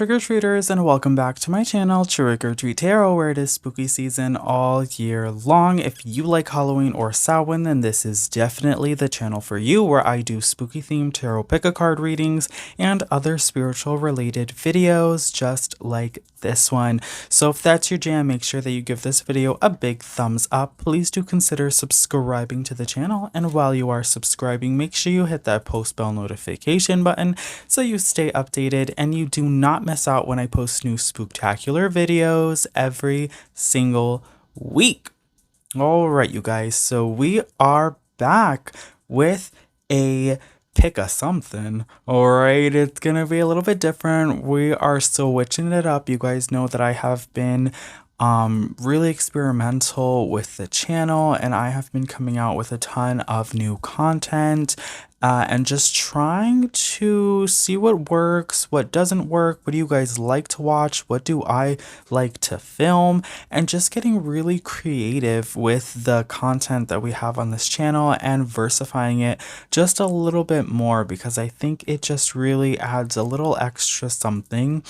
trick-or-treaters, and welcome back to my channel, TrickrTreatTarot, where it is spooky season all year long. If you like Halloween or Samhain, then this is definitely the channel for you, where I do spooky-themed tarot pick-a-card readings and other spiritual-related videos just like this one. So if that's your jam, make sure that you give this video a big thumbs up. Please do consider subscribing to the channel, and while you are subscribing, make sure you hit that post bell notification button so you stay updated and you do not miss out when I post new spooktacular videos every single week. All right, you guys, so we are back with a pick a something. All right, it's gonna be a little bit different. We are switching it up. You guys know that I have been really experimental with the channel, and I have been coming out with a ton of new content and just trying to see what works, what doesn't work, what do you guys like to watch, what do I like to film, and just getting really creative with the content that we have on this channel and versifying it just a little bit more, because I think it just really adds a little extra something,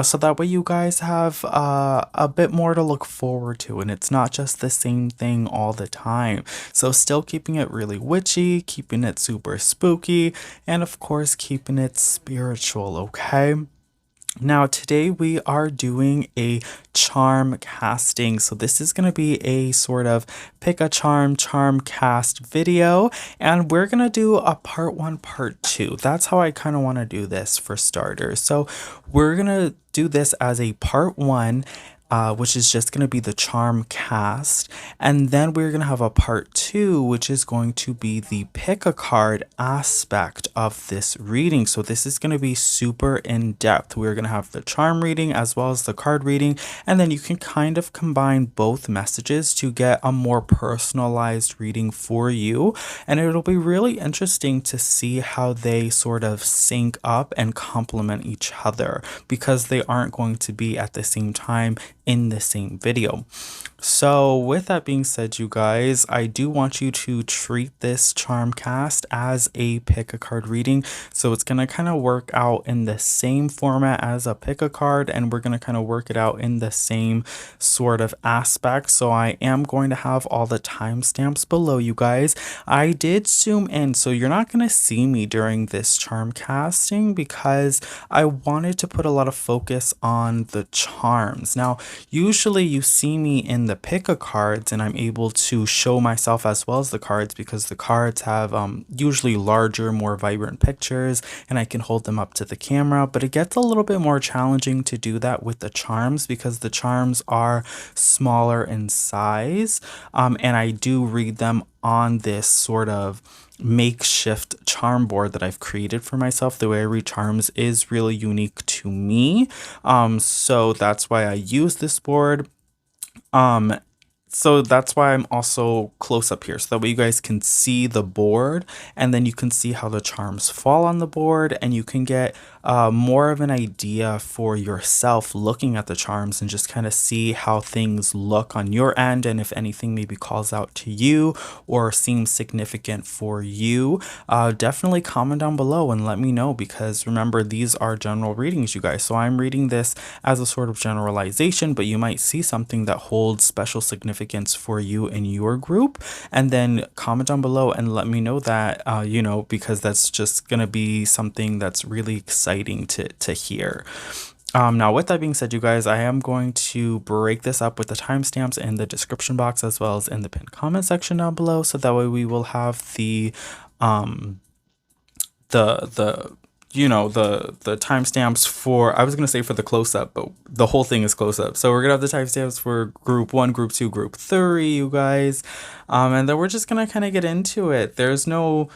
so that way you guys have a bit more to look forward to, and it's not just the same thing all the time. So still keeping it really witchy, keeping it super spooky, and of course keeping it spiritual, okay? Now today we are doing a charm casting. So this is going to be a sort of pick a charm cast video, and we're going to do a part 1 part 2. That's how I kind of want to do this for starters. So we're going to do this as a part 1, which is just going to be the charm cast, and then we're going to have a part 2, which is going to be the pick a card aspect of this reading. So this is going to be super in depth. We're going to have the charm reading as well as the card reading, and then you can kind of combine both messages to get a more personalized reading for you, and it'll be really interesting to see how they sort of sync up and complement each other, because they aren't going to be at the same time in the same video. So with that being said, you guys, I do want you to treat this charm cast as a pick a card reading. So it's going to kind of work out in the same format as a pick a card, and we're going to kind of work it out in the same sort of aspect. So I am going to have all the timestamps below, you guys. I did zoom in, so you're not going to see me during this charm casting because I wanted to put a lot of focus on the charms. Now, usually you see me in the pick a cards and I'm able to show myself as well as the cards, because the cards have usually larger, more vibrant pictures, and I can hold them up to the camera. But it gets a little bit more challenging to do that with the charms, because the charms are smaller in size, and I do read them on this sort of makeshift charm board that I've created for myself. The way I read charms is really unique to me, so that's why I use this board. So that's why I'm also close up here, so that way you guys can see the board, and then you can see how the charms fall on the board, and you can get more of an idea for yourself looking at the charms and just kind of see how things look on your end, and if anything maybe calls out to you or seems significant for you. Definitely comment down below and let me know, because remember, these are general readings, you guys. So I'm reading this as a sort of generalization, but you might see something that holds special significance for you in your group, and then comment down below and let me know that, you know, because that's just gonna be something that's really exciting to hear. Now with that being said, you guys, I am going to break this up with the timestamps in the description box as well as in the pinned comment section down below, so that way we will have the you know, the timestamps for, I was going to say for the close-up, but the whole thing is close-up. So we're going to have the timestamps for group 1, group 2, group 3, you guys. And then we're just going to kind of get into it. There's no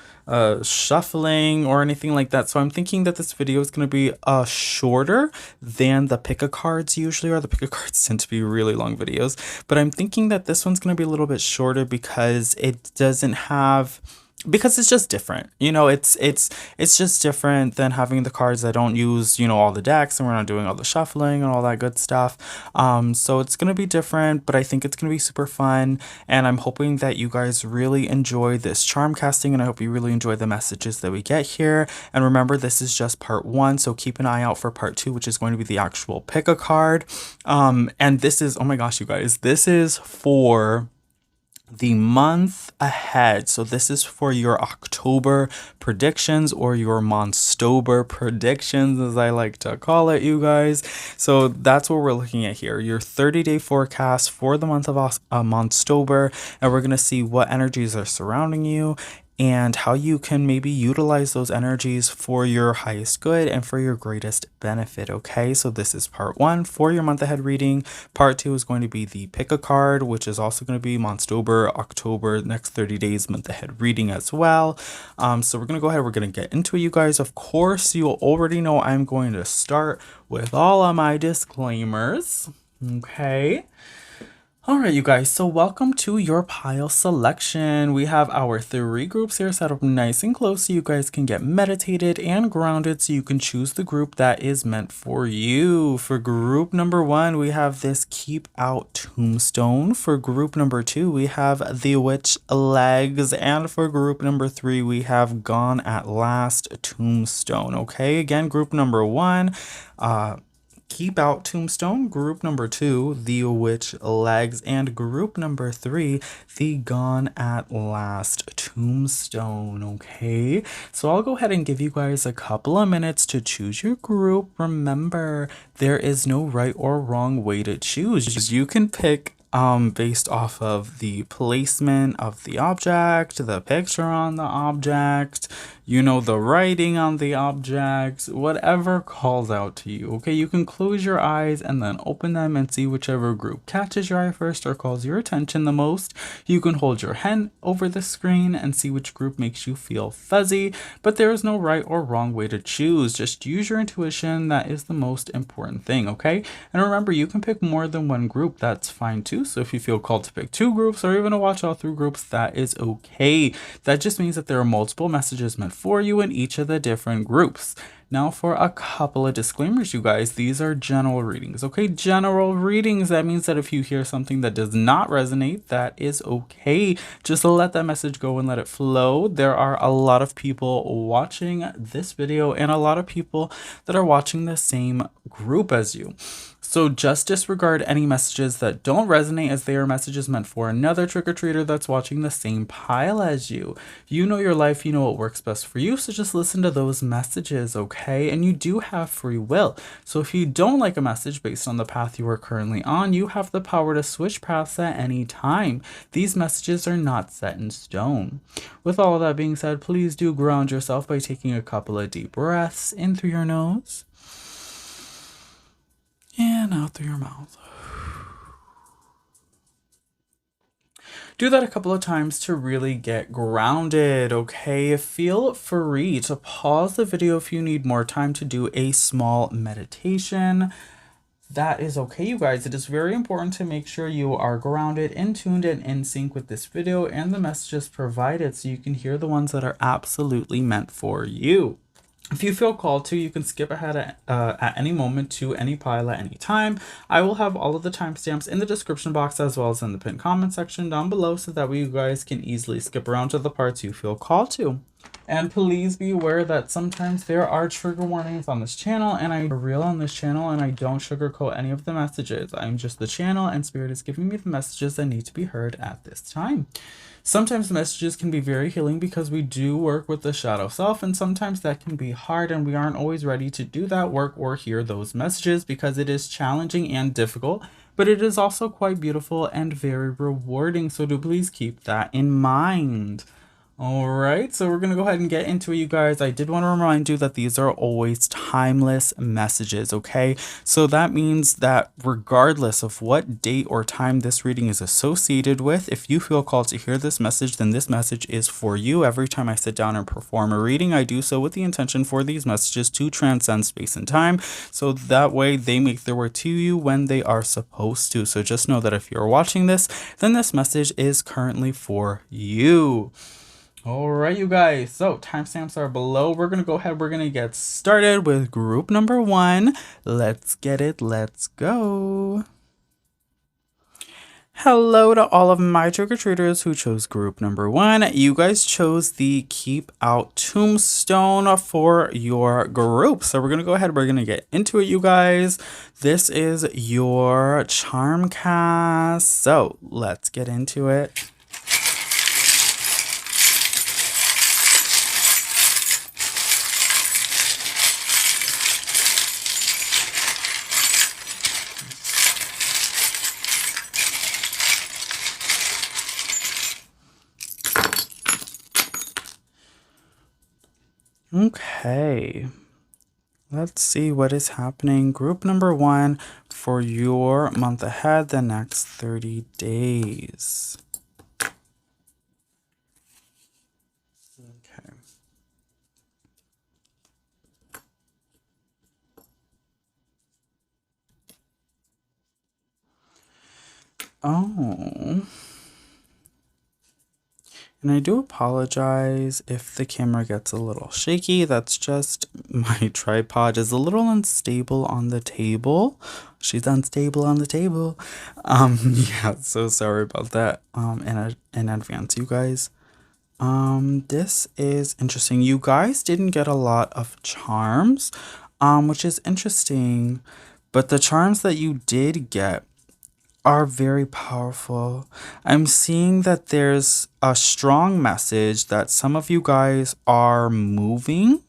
shuffling or anything like that. So I'm thinking that this video is going to be shorter than the pick a cards usually, or the pick a cards tend to be really long videos. But I'm thinking that this one's going to be a little bit shorter because it doesn't have because it's just different. You know, it's just different than having the cards that don't use, you know, all the decks, and we're not doing all the shuffling and all that good stuff. So it's gonna be different, but I think it's gonna be super fun, and I'm hoping that you guys really enjoy this charm casting, and I hope you really enjoy the messages that we get here. And remember, this is just part one, so keep an eye out for part two, which is going to be the actual pick a card. And this is, oh my gosh, you guys, this is for the month ahead. So this is for your October predictions, or your Monstober predictions, as I like to call it, you guys. So that's what we're looking at here, your 30-day forecast for the month of Monstober, and we're going to see what energies are surrounding you and how you can maybe utilize those energies for your highest good and for your greatest benefit. Okay, so this is part one for your month ahead reading. Part two is going to be the pick a card, which is also going to be Monstober, October, next 30 days month ahead reading as well. So we're going to go ahead, we're going to get into it, you guys. Of course, you already know I'm going to start with all of my disclaimers. Okay. All right, you guys, so welcome to your pile selection. We have our 3 groups here set up nice and close so you guys can get meditated and grounded, so you can choose the group that is meant for you. For group number 1, we have this Keep Out Tombstone. For group number 2, we have the Witch Legs. And for group number 3, we have Gone at Last Tombstone. Okay, again, group number 1, Keep Out Tombstone, group number 2, the Witch Legs, and group number 3, the Gone at Last Tombstone. Okay, so I'll go ahead and give you guys a couple of minutes to choose your group. Remember, there is no right or wrong way to choose. You can pick based off of the placement of the object, the picture on the object, you know, the writing on the object, whatever calls out to you. Okay, you can close your eyes and then open them and see whichever group catches your eye first or calls your attention the most. You can hold your hand over the screen and see which group makes you feel fuzzy, but there is no right or wrong way to choose. Just use your intuition. That is the most important thing. Okay, and remember, you can pick more than one group. That's fine too. So if you feel called to pick 2 groups or even to watch all 3 groups, that is okay. That just means that there are multiple messages meant for you in each of the different groups. Now for a couple of disclaimers, you guys, these are general readings. Okay, general readings, that means that if you hear something that does not resonate, that is okay. Just let that message go and let it flow. There are a lot of people watching this video and a lot of people that are watching the same group as you. So just disregard any messages that don't resonate, as they are messages meant for another trick-or-treater that's watching the same pile as you. You know your life, you know what works best for you, so just listen to those messages, okay? And you do have free will. So if you don't like a message based on the path you are currently on, you have the power to switch paths at any time. These messages are not set in stone. With all of that being said, please do ground yourself by taking a couple of deep breaths in through your nose and out through your mouth. Do that a couple of times to really get grounded, okay? Feel free to pause the video if you need more time to do a small meditation. That is okay, you guys. It is very important to make sure you are grounded, in tuned, and in sync with this video and the messages provided, so you can hear the ones that are absolutely meant for you. If you feel called to, you can skip ahead at any moment to any pile at any time. I will have all of the timestamps in the description box as well as in the pinned comment section down below, so that way you guys can easily skip around to the parts you feel called to. And please be aware that sometimes there are trigger warnings on this channel, and I'm real on this channel, and I don't sugarcoat any of the messages. I'm just the channel, and Spirit is giving me the messages that need to be heard at this time. Sometimes the messages can be very healing because we do work with the shadow self, and sometimes that can be hard, and we aren't always ready to do that work or hear those messages because it is challenging and difficult, but it is also quite beautiful and very rewarding. So do please keep that in mind. All right, so we're going to go ahead and get into it, you guys. I did want to remind you that these are always timeless messages, okay? So that means that regardless of what date or time this reading is associated with, if you feel called to hear this message, then this message is for you. Every time I sit down and perform a reading, I do so with the intention for these messages to transcend space and time, so that way they make their way to you when they are supposed to. So just know that if you're watching this, then this message is currently for you. All right, you guys. So timestamps are below. We're going to go ahead. We're going to get started with group number 1. Let's get it. Let's go. Hello to all of my trick-or-treaters who chose group number 1. You guys chose the Keep Out Tombstone for your group. So we're going to go ahead. We're going to get into it, you guys. This is your charm cast. So let's get into it. Okay, let's see what is happening. Group number 1 for your month ahead, the next 30 days. Okay. Oh. And I do apologize if the camera gets a little shaky. That's just my tripod is a little unstable on the table. She's unstable on the table. Yeah, so sorry about that. In advance, you guys. This is interesting. You guys didn't get a lot of charms, which is interesting. But the charms that you did get are very powerful. I'm seeing that there's a strong message that some of you guys are moving.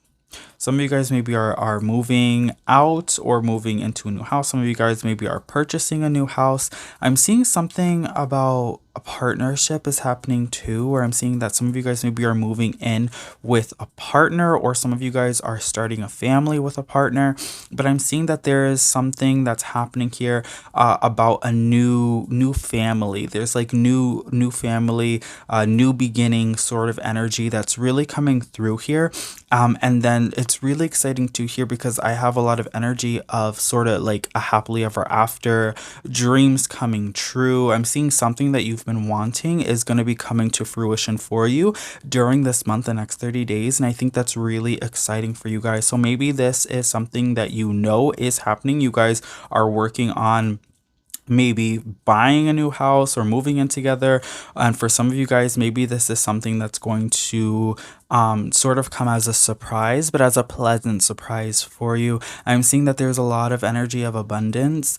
Some of you guys maybe are moving out or moving into a new house. Some of you guys maybe are purchasing a new house. I'm seeing something about a partnership is happening too, where I'm seeing that some of you guys maybe are moving in with a partner, or some of you guys are starting a family with a partner. But I'm seeing that there is something that's happening here about a new family. There's like new family, new beginning sort of energy that's really coming through here. And then it's really exciting to hear because I have a lot of energy of sort of like a happily ever after, dreams coming true. I'm seeing something that you've been wanting is going to be coming to fruition for you during this month, the next 30 days. And I think that's really exciting for you guys. So maybe this is something that you know is happening. You guys are working on maybe buying a new house or moving in together. And for some of you guys, maybe this is something that's going to sort of come as a surprise, but as a pleasant surprise for you. I'm seeing that there's a lot of energy of abundance.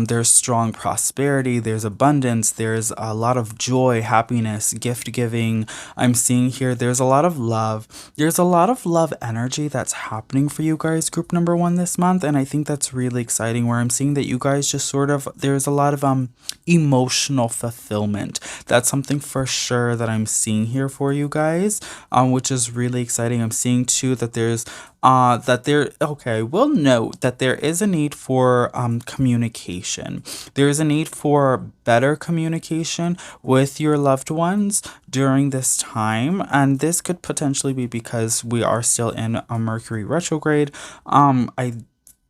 There's strong prosperity. There's abundance. There's a lot of joy, happiness, gift giving. I'm seeing here there's a lot of love. There's a lot of love energy that's happening for you guys, group number 1 this month. And I think that's really exciting, where I'm seeing that you guys just sort of, there's a lot of emotional fulfillment. That's something for sure that I'm seeing here for you guys, which is really exciting. I'm seeing too that there's we'll note that there is a need for communication. There is a need for better communication with your loved ones during this time, and this could potentially be because we are still in a Mercury retrograde. I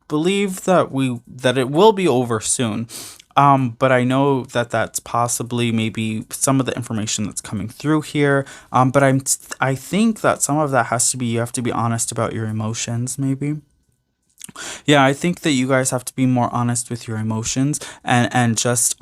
believe that it will be over soon. But I know that that's possibly maybe some of the information that's coming through here. But I think that some of that has to be, you have to be honest about your emotions, maybe. Yeah, I think that you guys have to be more honest with your emotions, and just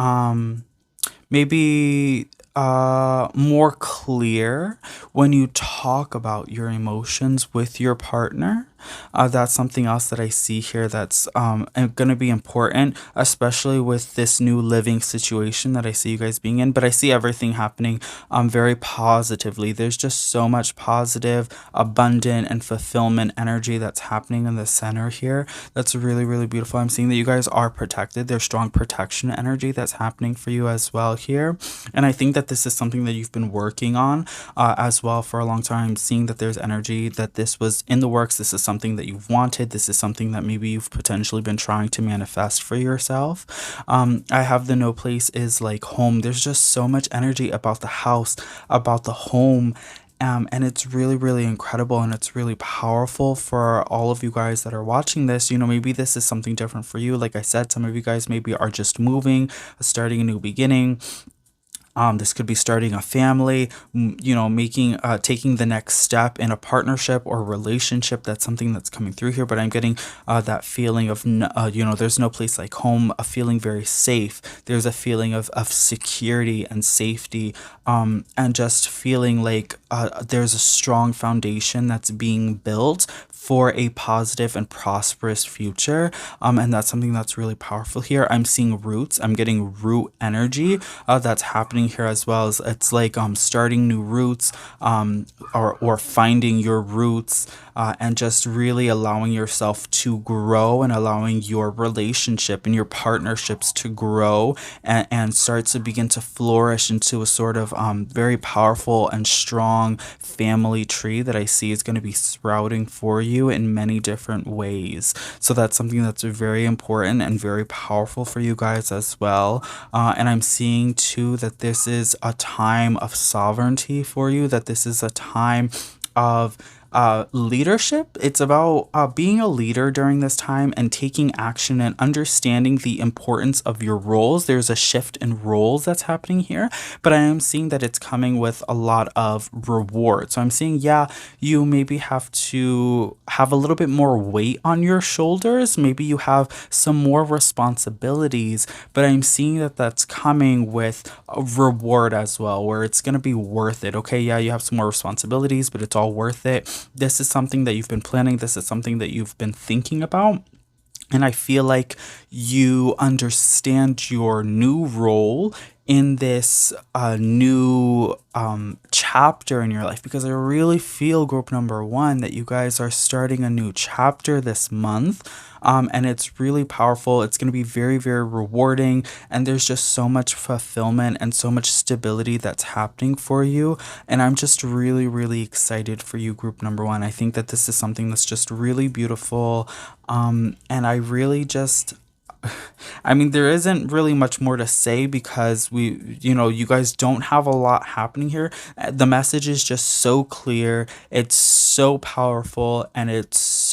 maybe more clear when you talk about your emotions with your partner. That's something else that I see here that's going to be important, especially with this new living situation that I see you guys being in. But I see everything happening very positively. There's just so much positive, abundant, and fulfillment energy that's happening in the center here. That's really, really beautiful. I'm seeing that you guys are protected. There's strong protection energy that's happening for you as well here. And I think that this is something that you've been working on as well for a long time. I'm seeing that there's energy that this was in the works. This is something that you've wanted. This is something that maybe you've potentially been trying to manifest for yourself. I have the no place is like home. There's just so much energy about the house, about the home. And it's really, really incredible, and it's really powerful for all of you guys that are watching this. You know, maybe this is something different for you. Like I said, some of you guys maybe are just moving, starting a new beginning. This could be starting a family, you know, taking the next step in a partnership or relationship. That's something that's coming through here. But I'm getting that feeling of, you know, there's no place like home, a feeling very safe. There's a feeling of security and safety, and just feeling like there's a strong foundation that's being built for a positive and prosperous future. And that's something that's really powerful here. I'm seeing roots. I'm getting root energy that's happening here, as well as it's like starting new roots, or finding your roots, and just really allowing yourself to grow and allowing your relationship and your partnerships to grow, and start to begin to flourish into a sort of very powerful and strong family tree that I see is going to be sprouting for you in many different ways. So that's something that's very important and very powerful for you guys as well. And I'm seeing too that this is a time of sovereignty for you, that this is a time of leadership. It's about being a leader during this time and taking action and understanding the importance of your roles. There's a shift in roles that's happening here, but I am seeing that it's coming with a lot of reward. So I'm seeing, yeah, you maybe have to have a little bit more weight on your shoulders. Maybe you have some more responsibilities, but I'm seeing that that's coming with a reward as well, where it's going to be worth it. Okay, yeah, you have some more responsibilities, but it's all worth it. This is something that you've been planning. This is something that you've been thinking about. And I feel like you understand your new role in this new chapter in your life, because I really feel, group number one, that you guys are starting a new chapter this month. And it's really powerful. It's going to be very, very rewarding. And there's just so much fulfillment and so much stability that's happening for you. And I'm just really, really excited for you, group number one. I think that this is something that's just really beautiful. And I really just, I mean, there isn't really much more to say, because you guys don't have a lot happening here. The message is just so clear. It's so powerful, and it's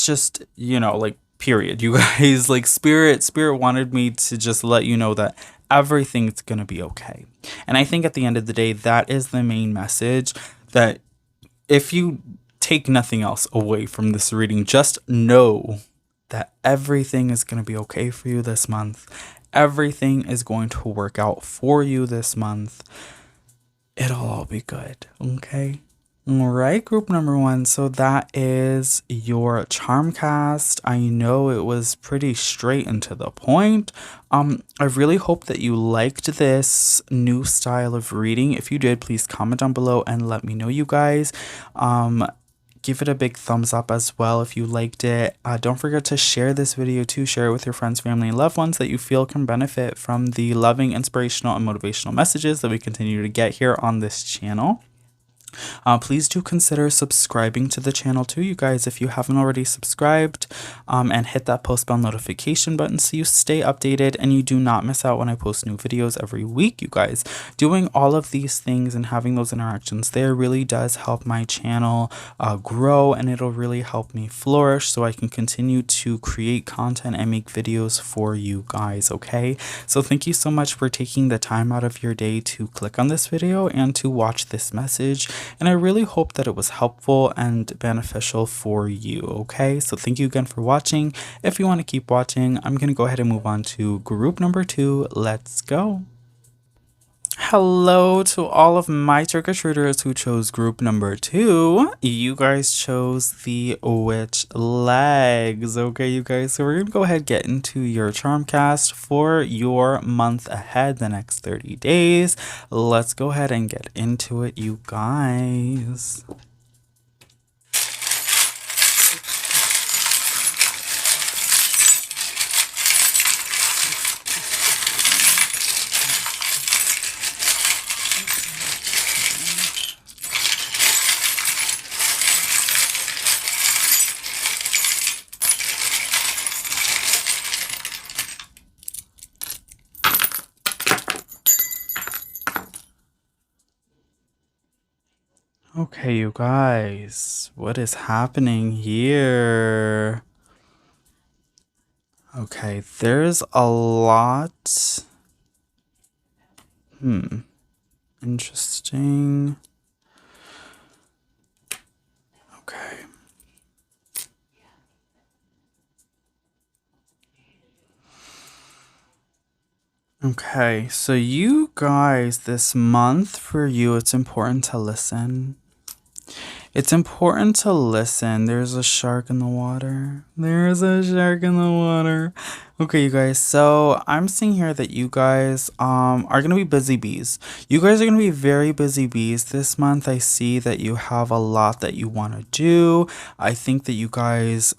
just, like, period. You guys, like, spirit wanted me to just let you know that everything's going to be okay. And I think at the end of the day, that is the main message, that if you take nothing else away from this reading, just know that everything is going to be okay for you this month. Everything is going to work out for you this month. It'll all be good, okay? All right, group number one. So that is your charm cast. I know it was pretty straight and to the point. I really hope that you liked this new style of reading. If you did, please comment down below and let me know, you guys. Give it a big thumbs up as well if you liked it. Don't forget to share this video too. Share it with your friends, family, and loved ones that you feel can benefit from the loving, inspirational, and motivational messages that we continue to get here on this channel. Please do consider subscribing to the channel too, you guys, if you haven't already subscribed, and hit that post bell notification button so you stay updated and you do not miss out when I post new videos every week, you guys. Doing all of these things and having those interactions there really does help my channel grow, and it'll really help me flourish so I can continue to create content and make videos for you guys, okay? So thank you so much for taking the time out of your day to click on this video and to watch this message. And I really hope that it was helpful and beneficial for you, okay? So thank you again for watching. If you want to keep watching, I'm going to go ahead and move on to group number two. Let's go. Hello to all of my trick-or-treaters who chose group number two. You guys chose the witch legs. Okay, you guys, so we're gonna go ahead and get into your charm cast for your month ahead, the next 30 days. Let's go ahead and get into it, you guys. Okay, you guys, what is happening here? Okay, there's a lot Interesting. Okay. Okay, so you guys, this month for you, it's important to listen. It's important to listen. There's a shark in the water. There's a shark in the water. Okay, you guys. So I'm seeing here that you guys are gonna be busy bees. You guys are gonna be very busy bees this month. I see that you have a lot that you want to do. I think that you guys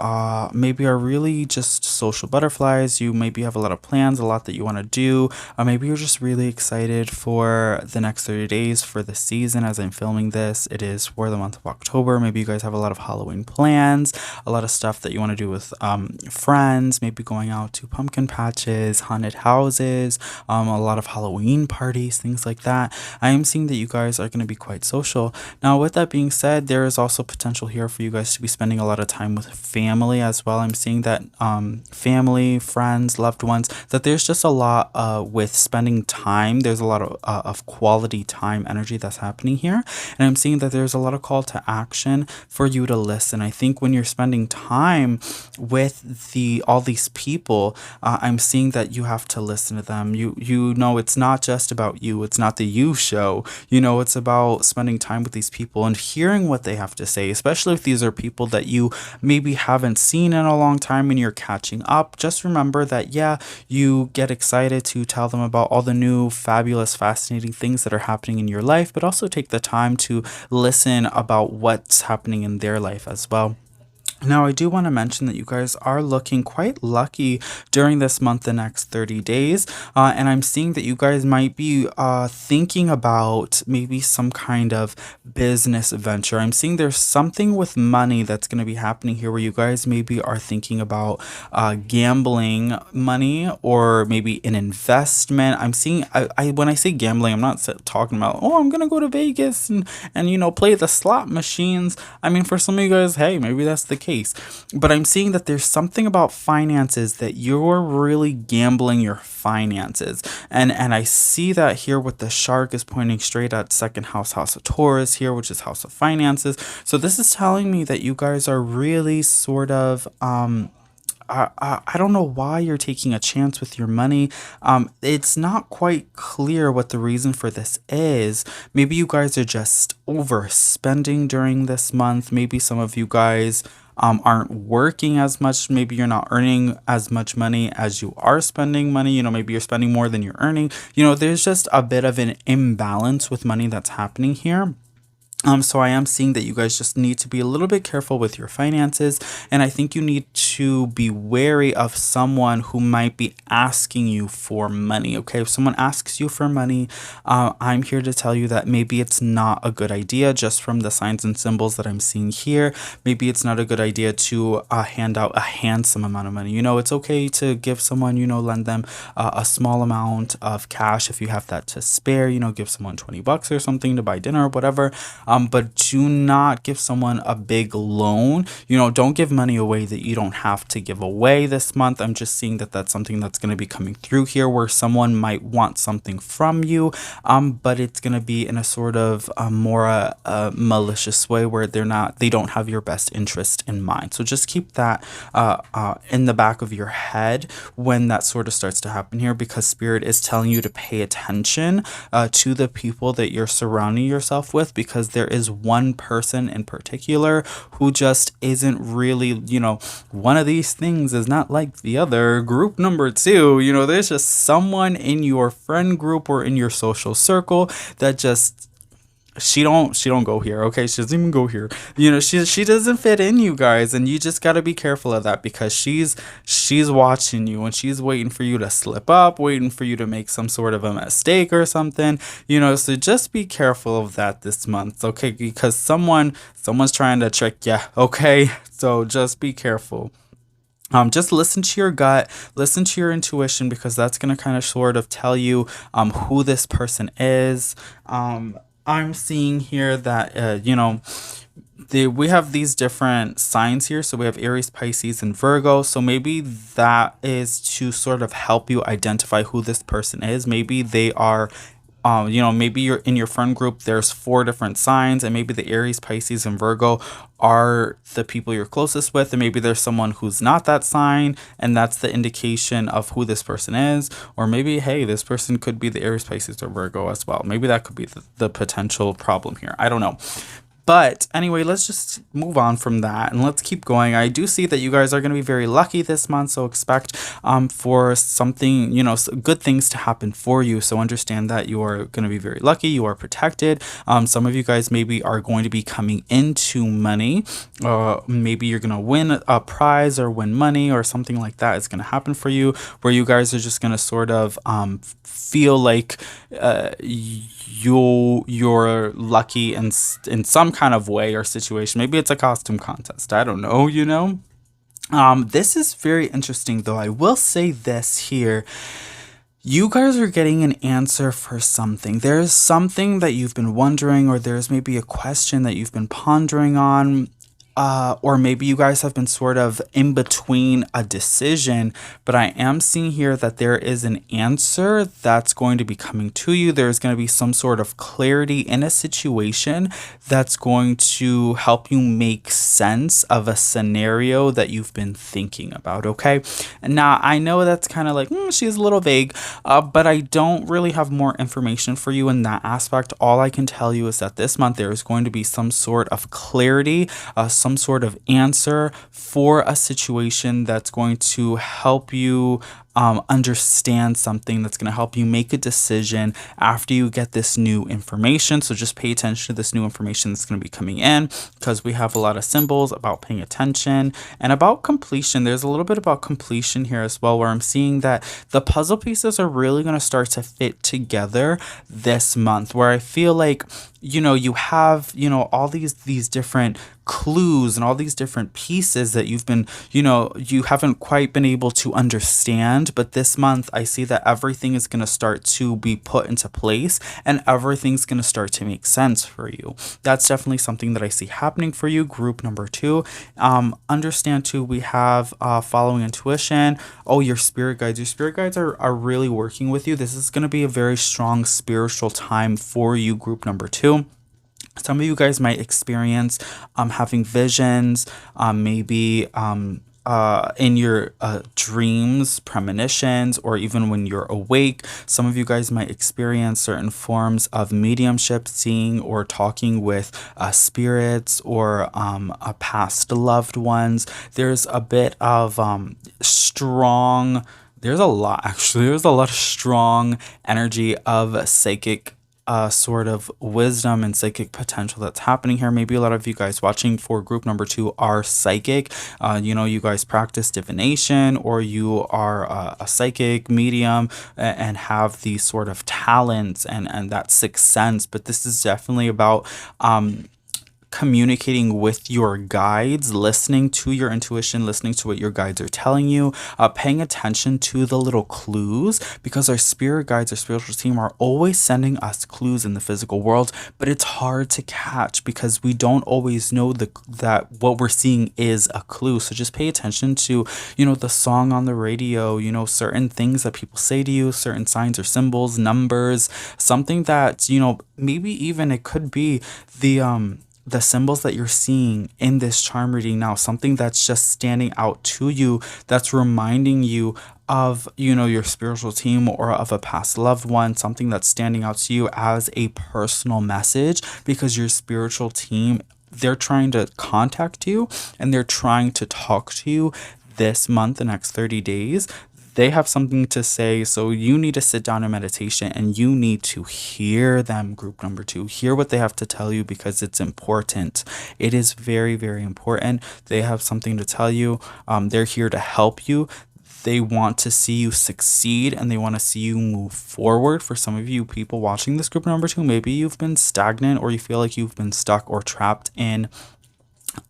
maybe are really just social butterflies. You maybe have a lot of plans, a lot that you want to do. Maybe you're just really excited for the next 30 days for the season. As I'm filming this, it is for the month of October. Maybe you guys have a lot of Halloween plans, a lot of stuff that you want to do with friends, maybe going out to pumpkin patches, haunted houses, a lot of Halloween parties, things like that. I am seeing that you guys are going to be quite social. Now, with that being said, there is also potential here for you guys to be spending a lot of time with family as well. I'm seeing that family, friends, loved ones, that there's just a lot with spending time. There's a lot of quality time energy that's happening here. And I'm seeing that there's a lot of call to action for you to listen. I think when you're spending time with all these people, I'm seeing that you have to listen to them. You know, it's not just about you. It's not the you show. You know, it's about spending time with these people and hearing what they have to say, especially if these are people that you maybe haven't seen in a long time and you're catching up. Just remember that, yeah, you get excited to tell them about all the new, fabulous, fascinating things that are happening in your life, but also take the time to listen about what's happening in their life as well. Now, I do want to mention that you guys are looking quite lucky during this month, the next 30 days. And I'm seeing that you guys might be thinking about maybe some kind of business venture. I'm seeing there's something with money that's going to be happening here where you guys maybe are thinking about gambling money or maybe an investment. I'm seeing, when I say gambling, I'm not talking about, oh, I'm going to go to Vegas and, you know, play the slot machines. I mean, for some of you guys, hey, maybe that's the case. But I'm seeing that there's something about finances that you're really gambling your finances. And I see that here with the shark is pointing straight at second house, house of Taurus here, which is house of finances. So this is telling me that you guys are really sort of I don't know why you're taking a chance with your money. It's not quite clear what the reason for this is. Maybe you guys are just overspending during this month. Maybe some of you guys aren't working as much. Maybe you're not earning as much money as you are spending money. You know, maybe you're spending more than you're earning. You know, there's just a bit of an imbalance with money that's happening here. So I am seeing that you guys just need to be a little bit careful with your finances, and I think you need to be wary of someone who might be asking you for money. Okay, if someone asks you for money, I'm here to tell you that maybe it's not a good idea just from the signs and symbols that I'm seeing here. Maybe it's not a good idea to hand out a handsome amount of money. You know, it's okay to give someone, you know, lend them a small amount of cash if you have that to spare. You know, give someone $20 or something to buy dinner or whatever. But do not give someone a big loan. You know, don't give money away that you don't have to give away this month. I'm just seeing that that's something that's going to be coming through here where someone might want something from you, but it's going to be in a sort of more malicious way where they don't have your best interest in mind. So just keep that in the back of your head when that sort of starts to happen here, because Spirit is telling you to pay attention to the people that you're surrounding yourself with, because there is one person in particular who just isn't really, you know, one of these things is not like the other. Group number two, you know, there's just someone in your friend group or in your social circle that just she don't go here. Okay, she doesn't even go here. You know, she doesn't fit in, you guys, and you just got to be careful of that, because she's watching you and she's waiting for you to slip up, waiting for you to make some sort of a mistake or something, you know. So just be careful of that this month, okay, because someone's trying to trick you. Okay, so just be careful. Just listen to your gut, listen to your intuition, because that's going to kind of sort of tell you who this person is. I'm seeing here that, you know, we have these different signs here. So we have Aries, Pisces, and Virgo. So maybe that is to sort of help you identify who this person is. Maybe they are maybe you're in your friend group, there's 4 different signs, and maybe the Aries, Pisces, and Virgo are the people you're closest with, and maybe there's someone who's not that sign, and that's the indication of who this person is. Or maybe, hey, this person could be the Aries, Pisces, or Virgo as well. Maybe that could be the potential problem here. I don't know. But anyway, let's just move on from that and let's keep going. I do see that you guys are going to be very lucky this month, so expect for something, good things to happen for you. So understand that you are going to be very lucky. You are protected. Some of you guys maybe are going to be coming into money. Maybe you're going to win a prize or win money or something like that is going to happen for you, where you guys are just going to sort of feel like you're lucky in some kind of way or situation. Maybe it's a costume contest. I don't know. This is very interesting, though. I will say this here. You guys are getting an answer for something. There's something that you've been wondering, or there's maybe a question that you've been pondering on. Or maybe you guys have been sort of in between a decision, but I am seeing here that there is an answer that's going to be coming to you. There's going to be some sort of clarity in a situation that's going to help you make sense of a scenario that you've been thinking about, okay? And now, I know that's kind of like, she's a little vague, but I don't really have more information for you in that aspect. All I can tell you is that this month there is going to be some sort of clarity, some sort of answer for a situation that's going to help you understand something, that's going to help you make a decision after you get this new information. So just pay attention to this new information that's going to be coming in, because we have a lot of symbols about paying attention and about completion. There's a little bit about completion here as well, where I'm seeing that the puzzle pieces are really going to start to fit together this month, where I feel like you have all these different clues and all these different pieces that you've been you haven't quite been able to understand, but this month I see that everything is going to start to be put into place and everything's going to start to make sense for you. That's definitely something that I see happening for you, group number 2. Understand too, we have following intuition. Your spirit guides are really working with you. This is going to be a very strong spiritual time for you, group number 2. Some of you guys might experience having visions, maybe in your dreams, premonitions, or even when you're awake. Some of you guys might experience certain forms of mediumship, seeing or talking with spirits or past loved ones. There's a bit of strong... There's a lot of strong energy of psychic sort of wisdom and psychic potential that's happening here. Maybe a lot of you guys watching for group number 2 are psychic. You guys practice divination, or you are a psychic medium and have these sort of talents and that sixth sense. But this is definitely about communicating with your guides, listening to your intuition, listening to what your guides are telling you, paying attention to the little clues, because our spirit guides, our spiritual team, are always sending us clues in the physical world, but it's hard to catch because we don't always know that what we're seeing is a clue. So just pay attention to, the song on the radio, certain things that people say to you, certain signs or symbols, numbers, something that, maybe even it could be the symbols that you're seeing in this charm reading now, something that's just standing out to you, that's reminding you of, your spiritual team or of a past loved one, something that's standing out to you as a personal message, because your spiritual team, they're trying to contact you and they're trying to talk to you this month, the next 30 days. They have something to say, so you need to sit down in meditation and you need to hear them, group number 2. Hear what they have to tell you, because it's important. It is very, very important. They have something to tell you. They're here to help you. They want to see you succeed and they want to see you move forward. For some of you people watching this group number 2, maybe you've been stagnant or you feel like you've been stuck or trapped in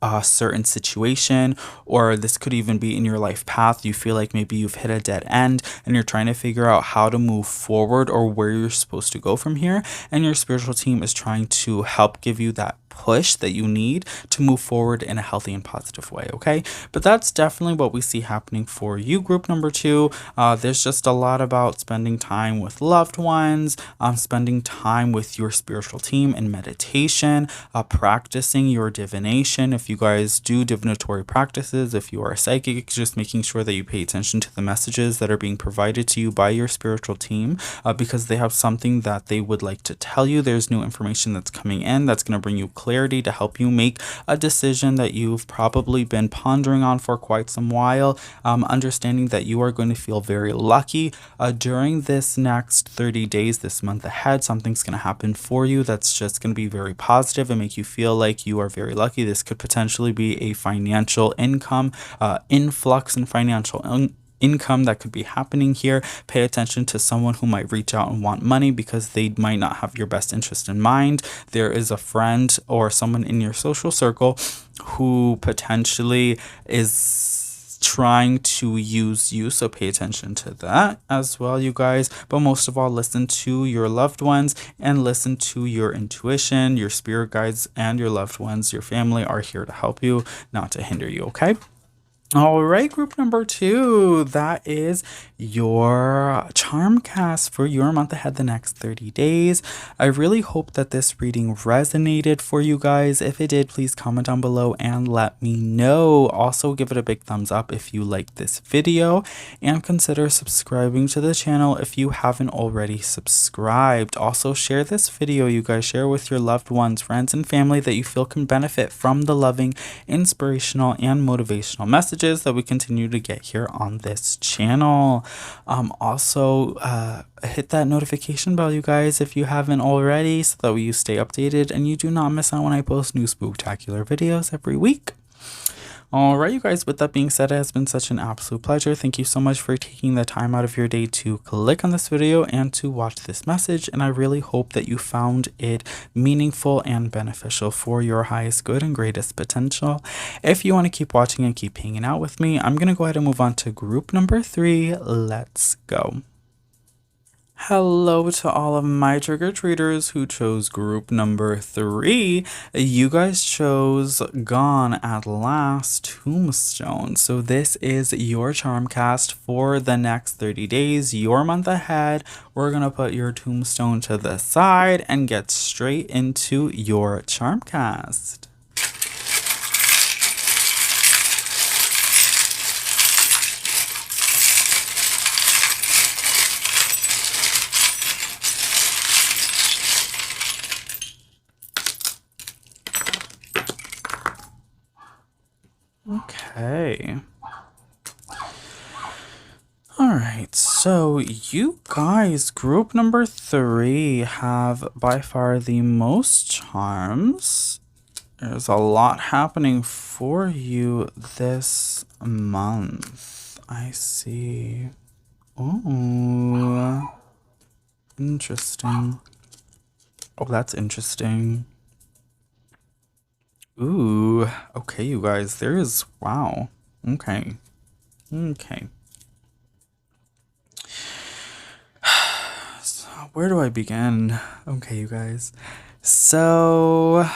a certain situation, or this could even be in your life path. You feel like maybe you've hit a dead end and you're trying to figure out how to move forward or where you're supposed to go from here, and your spiritual team is trying to help give you that push that you need to move forward in a healthy and positive way. Okay, but that's definitely what we see happening for you, group number two. There's just a lot about spending time with loved ones, spending time with your spiritual team in meditation, practicing your divination. If you guys do divinatory practices, if you are a psychic, just making sure that you pay attention to the messages that are being provided to you by your spiritual team, because they have something that they would like to tell you. There's new information that's coming in that's going to bring you clarity to help you make a decision that you've probably been pondering on for quite some while. Understanding that you are going to feel very lucky during this next 30 days, this month ahead. Something's going to happen for you that's just going to be very positive and make you feel like you are very lucky. This could potentially be a financial income, influx in financial income that could be happening here. Pay attention to someone who might reach out and want money because they might not have your best interest in mind. There is a friend or someone in your social circle who potentially is trying to use you, so pay attention to that as well, you guys. But most of all, listen to your loved ones and listen to your intuition. Your spirit guides and your loved ones, your family, are here to help you, not to hinder you. Okay, all right, group number two, that is your charm cast for your month ahead, the next 30 days. I really hope that this reading resonated for you guys. If it did, please comment down below and let me know. Also, give it a big thumbs up if you liked this video, and consider subscribing to the channel if you haven't already subscribed. Also, share this video, you guys. Share with your loved ones, friends, and family that you feel can benefit from the loving, inspirational, and motivational messages that we continue to get here on this channel. Also, hit that notification bell, you guys, if you haven't already, so that you stay updated and you do not miss out when I post new spooktacular videos every week. All right, you guys, with that being said, it has been such an absolute pleasure. Thank you so much for taking the time out of your day to click on this video and to watch this message. And I really hope that you found it meaningful and beneficial for your highest good and greatest potential. If you want to keep watching and keep hanging out with me, I'm going to go ahead and move on to group number three. Let's go. Hello to all of my trigger treaters who chose group number three. You guys chose Gone at Last Tombstone. So this is your charm cast for the next 30 days, your month ahead. We're going to put your tombstone to the side and get straight into your charm cast. Okay. All right, so you guys, group number three, have by far the most charms. There's a lot happening for you this month. I see. Oh, interesting. Oh, that's interesting. Ooh, okay, you guys, there is, wow. Okay. Okay. So where do I begin? Okay, you guys. So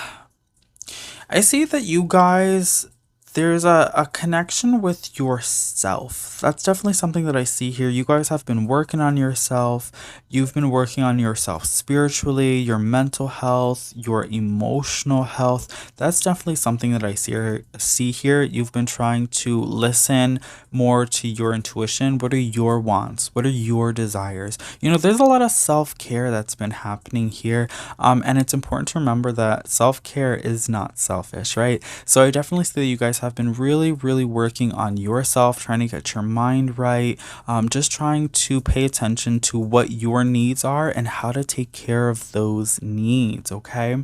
I see that you guys, there's a connection with yourself. That's definitely something that I see here. You guys have been working on yourself. You've been working on yourself spiritually, your mental health, your emotional health. That's definitely something that I see here. You've been trying to listen more to your intuition. What are your wants? What are your desires? You know, there's a lot of self-care that's been happening here. And it's important to remember that self-care is not selfish, right? So I definitely see that you guys have been really, really working on yourself, trying to get your mind right, just trying to pay attention to what your needs are and how to take care of those needs, okay?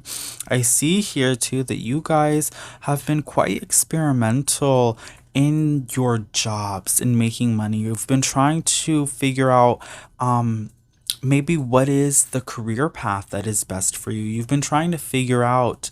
I see here too that you guys have been quite experimental in your jobs, in making money. You've been trying to figure out maybe what is the career path that is best for you. You've been trying to figure out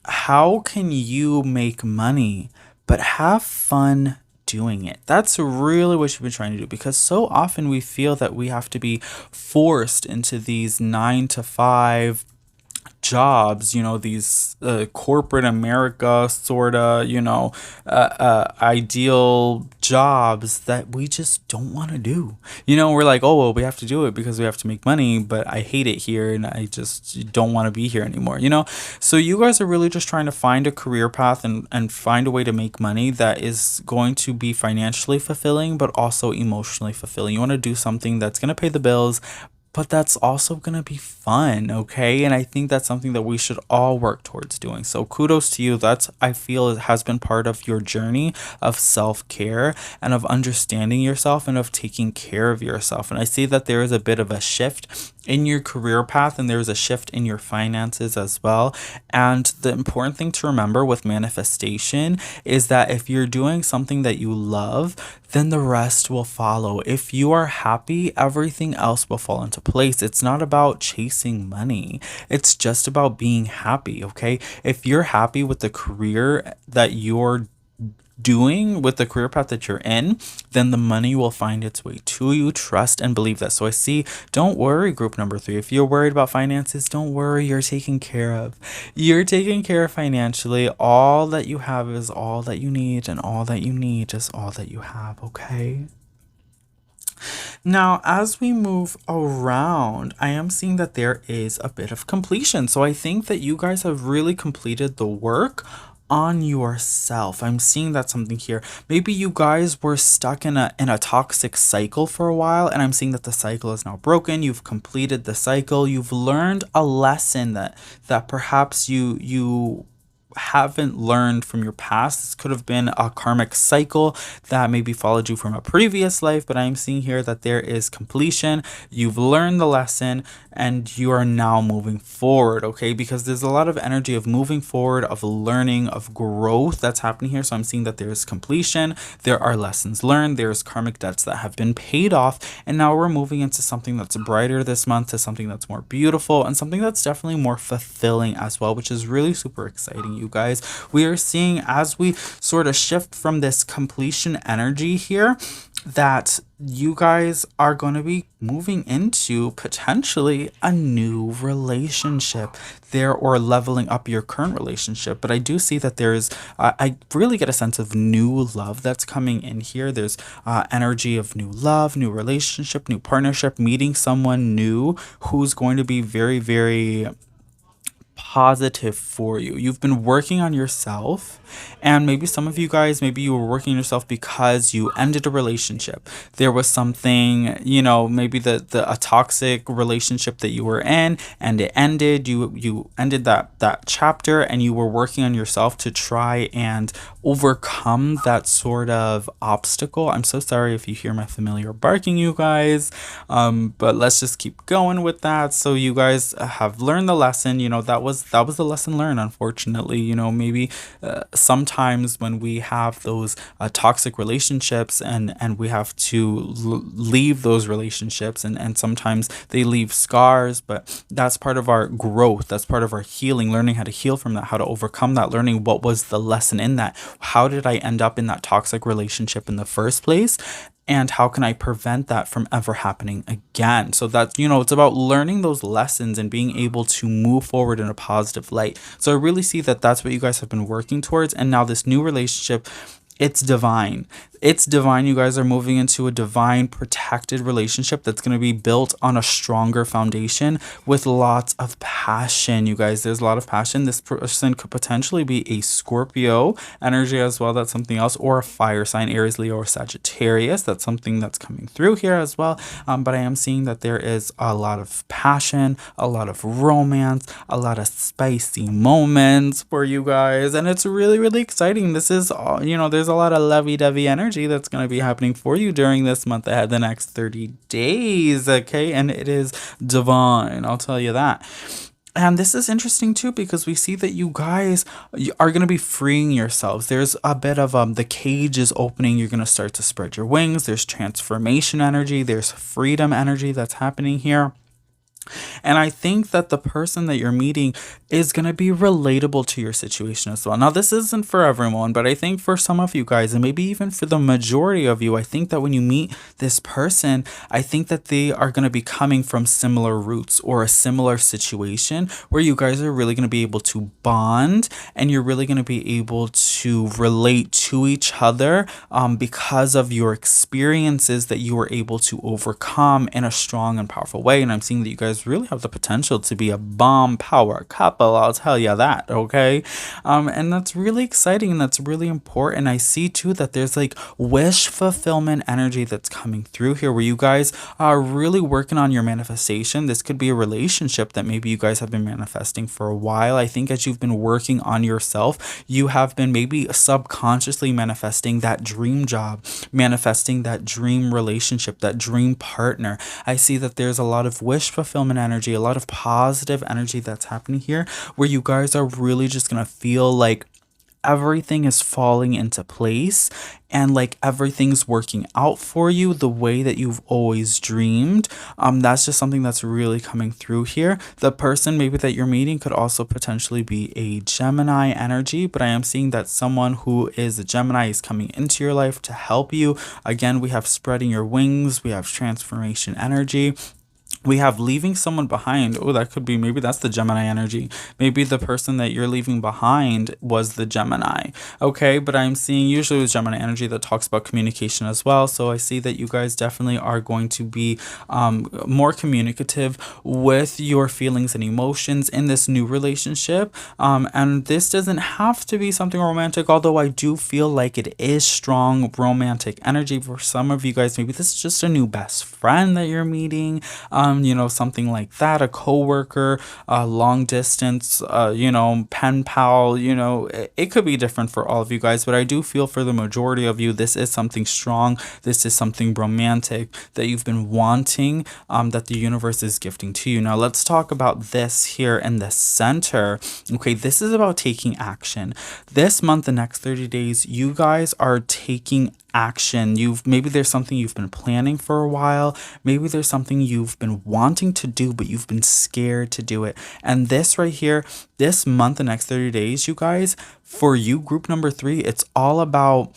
how can you make money but have fun doing it? That's really what you've been trying to do, because so often we feel that we have to be forced into these 9 to 5 jobs, these corporate America sort of, ideal jobs that we just don't want to do. We're like, oh, well, we have to do it because we have to make money, but I hate it here and I just don't want to be here anymore. So you guys are really just trying to find a career path and find a way to make money that is going to be financially fulfilling, but also emotionally fulfilling. You want to do something that's going to pay the bills, but that's also going to be fun, okay? And I think that's something that we should all work towards doing. So kudos to you. That's, I feel, it has been part of your journey of self-care and of understanding yourself and of taking care of yourself. And I see that there is a bit of a shift in your career path, and there's a shift in your finances as well. And the important thing to remember with manifestation is that if you're doing something that you love, then the rest will follow. If you are happy, everything else will fall into place. It's not about chasing money. It's just about being happy, okay? If you're happy with the career that you're doing, with the career path that you're in, then the money will find its way to you. Trust and believe that. So I see, don't worry, group number 3. If you're worried about finances, don't worry, you're taken care of. You're taken care of financially. All that you have is all that you need, and all that you need is all that you have, okay? Now, as we move around, I am seeing that there is a bit of completion. So I think that you guys have really completed the work on yourself. I'm seeing that something here. Maybe you guys were stuck in a toxic cycle for a while, and I'm seeing that the cycle is now broken. You've completed the cycle. You've learned a lesson that perhaps you haven't learned from your past. This could have been a karmic cycle that maybe followed you from a previous life, but I'm seeing here that there is completion. You've learned the lesson and you are now moving forward, okay? Because there's a lot of energy of moving forward, of learning, of growth that's happening here. So I'm seeing that there's completion, there are lessons learned, there's karmic debts that have been paid off, and now we're moving into something that's brighter this month, to something that's more beautiful, and something that's definitely more fulfilling as well, which is really super exciting, you guys. We are seeing, as we sort of shift from this completion energy here, that you guys are going to be moving into potentially a new relationship there, or leveling up your current relationship. But I do see that there's I really get a sense of new love that's coming in here. There's energy of new love, new relationship, new partnership, meeting someone new who's going to be very, very positive for you. You've been working on yourself, and maybe some of you guys, maybe you were working on yourself because you ended a relationship. There was something, maybe a toxic relationship that you were in, and it ended. You ended that chapter, and you were working on yourself to try and overcome that sort of obstacle. I'm so sorry if you hear my familiar barking, you guys, but let's just keep going with that. So you guys have learned the lesson. That was the lesson learned. Unfortunately, maybe sometimes when we have those toxic relationships, and we have to leave those relationships, and sometimes they leave scars, but that's part of our growth. That's part of our healing, learning how to heal from that, how to overcome that, learning what was the lesson in that. How did I end up in that toxic relationship in the first place? And how can I prevent that from ever happening again? So that's, it's about learning those lessons and being able to move forward in a positive light. So I really see that that's what you guys have been working towards. And now this new relationship, it's divine. It's divine. You guys are moving into a divine protected relationship that's going to be built on a stronger foundation with lots of passion. You guys, there's a lot of passion. This person could potentially be a Scorpio energy as well. That's something else. Or a fire sign, Aries, Leo, or Sagittarius. That's something that's coming through here as well. But I am seeing that there is a lot of passion, a lot of romance, a lot of spicy moments for you guys. And it's really, really exciting. This is, there's a lot of lovey-dovey energy that's going to be happening for you during this month ahead, the next 30 days, okay? And it is divine, I'll tell you that. And this is interesting too, because we see that you guys are going to be freeing yourselves. There's a bit of the cage is opening. You're going to start to spread your wings. There's transformation energy. There's freedom energy that's happening here. And I think that the person that you're meeting is going to be relatable to your situation as well. Now, this isn't for everyone, but I think for some of you guys, and maybe even for the majority of you, I think that when you meet this person, I think that they are going to be coming from similar roots or a similar situation where you guys are really going to be able to bond, and you're really going to be able to relate to each other because of your experiences that you were able to overcome in a strong and powerful way. And I'm seeing that you guys really have the potential to be a bomb power couple, I'll tell you that, okay? And that's really exciting, and that's really important. I see too that there's like wish fulfillment energy that's coming through here, where you guys are really working on your manifestation. This could be a relationship that maybe you guys have been manifesting for a while. I think as you've been working on yourself, you have been maybe subconsciously manifesting that dream job, manifesting that dream relationship, that dream partner. I see that there's a lot of wish fulfillment energy, a lot of positive energy that's happening here, where you guys are really just gonna feel like everything is falling into place, and like everything's working out for you the way that you've always dreamed. That's just something that's really coming through here. The person maybe that you're meeting could also potentially be a Gemini energy, but I am seeing that someone who is a Gemini is coming into your life to help you. Again, we have spreading your wings, we have transformation energy. We have leaving someone behind. Oh, that could be, maybe that's the Gemini energy. Maybe the person that you're leaving behind was the Gemini. Okay, but I'm seeing usually with Gemini energy that talks about communication as well. So I see that you guys definitely are going to be more communicative with your feelings and emotions in this new relationship. And this doesn't have to be something romantic, although I do feel like it is strong romantic energy for some of you guys. Maybe this is just a new best friend that you're meeting. Something like that, a coworker, long distance, pen pal, it could be different for all of you guys, but I do feel for the majority of you, this is something strong. This is something romantic that you've been wanting, that the universe is gifting to you. Now, let's talk about this here in the center. Okay, this is about taking action. This month, the next 30 days, you guys are taking action. Maybe there's something you've been planning for a while. Maybe there's something you've been wanting to do, but you've been scared to do it. And this right here, this month, the next 30 days, you guys, for you, group number 3, it's all about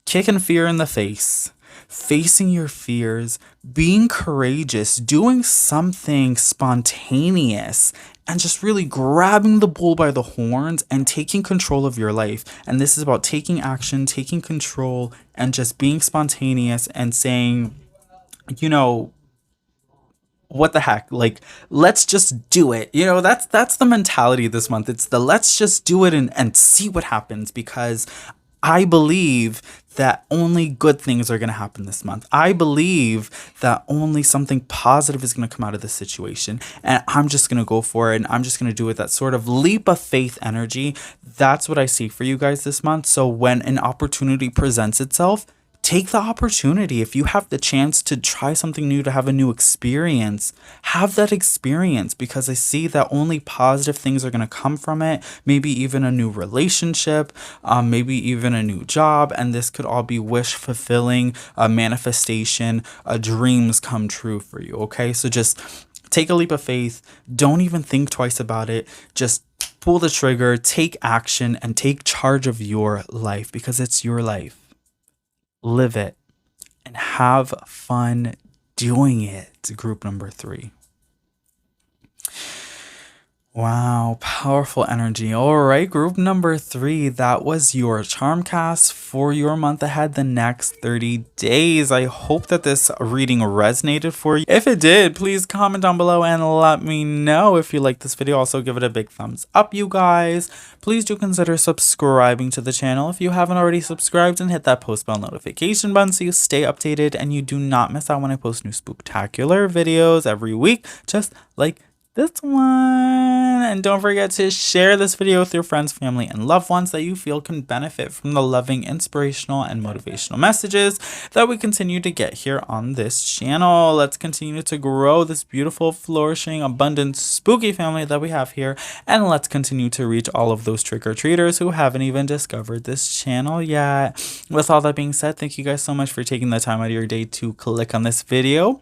kicking fear in the face, facing your fears, being courageous, doing something spontaneous, and just really grabbing the bull by the horns and taking control of your life. And this is about taking action, taking control, and just being spontaneous and saying, what the heck, like, let's just do it. That's the mentality this month. It's the let's just do it and see what happens, because I believe that only good things are going to happen this month. I believe that only something positive is going to come out of this situation, and I'm just going to go for it, and I'm just going to do it. That sort of leap of faith energy, that's what I see for you guys this month. So when an opportunity presents itself, take the opportunity. If you have the chance to try something new, to have a new experience, have that experience, because I see that only positive things are going to come from it. Maybe even a new relationship, maybe even a new job. And this could all be wish fulfilling, manifestation, dreams come true for you. Okay, so just take a leap of faith. Don't even think twice about it. Just pull the trigger, take action, and take charge of your life, because it's your life. Live it and have fun doing it. Group number 3. Wow, powerful energy. All right, group number 3, that was your charm cast for your month ahead, the next 30 days. I hope that this reading resonated for you. If it did, please comment down below and let me know. If you like this video, also give it a big thumbs up, you guys. Please do consider subscribing to the channel if you haven't already subscribed, and hit that post bell notification button so you stay updated and you do not miss out when I post new spooktacular videos every week, just like this one. And don't forget to share this video with your friends, family, and loved ones that you feel can benefit from the loving, inspirational, and motivational messages that we continue to get here on this channel. Let's continue to grow this beautiful, flourishing, abundant, spooky family that we have here, and let's continue to reach all of those trick-or-treaters who haven't even discovered this channel yet. With all that being said, thank you guys so much for taking the time out of your day to click on this video.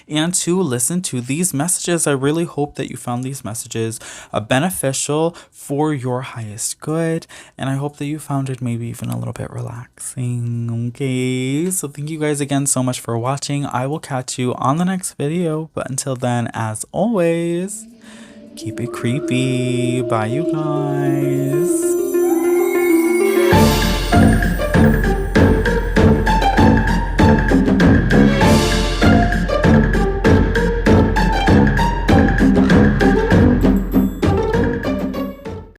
and to listen to these messages. I really hope that you found these messages beneficial for your highest good, and I hope that you found it maybe even a little bit relaxing. Okay, so thank you guys again so much for watching. I will catch you on the next video, but until then, as always, keep it creepy. Bye, you guys.